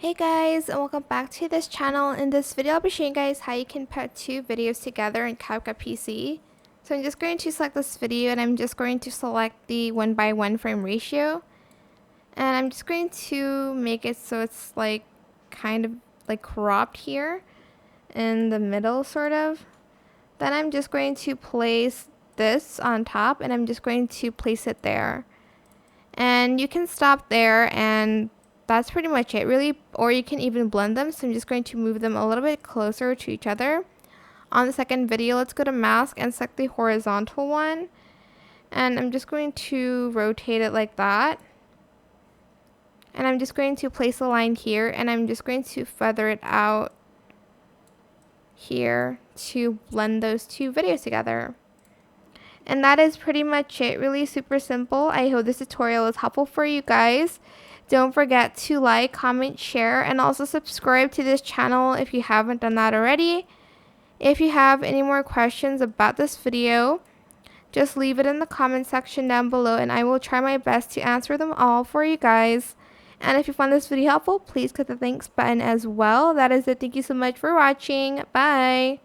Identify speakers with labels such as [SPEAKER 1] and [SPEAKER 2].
[SPEAKER 1] Hey guys, and welcome back to this channel. In this video I'll be showing you guys how you can put two videos together in CapCut PC. So I'm just going to select this video and I'm just going to select the 1:1 frame ratio. And I'm just going to make it so it's like kind of like cropped here in the middle sort of. Then I'm just going to place this on top and I'm just going to place it there. And you can stop there and that's pretty much it really, or you can even blend them. So I'm just going to move them a little bit closer to each other. On the second video, let's go to mask and select the horizontal one. And I'm just going to rotate it like that. And I'm just going to place a line here and I'm just going to feather it out here to blend those two videos together. And that is pretty much it. Really super simple. I hope this tutorial is helpful for you guys. Don't forget to like, comment, share, and also subscribe to this channel if you haven't done that already. If you have any more questions about this video, just leave it in the comment section down below and I will try my best to answer them all for you guys. And if you found this video helpful, please click the thanks button as well. That is it. Thank you so much for watching. Bye.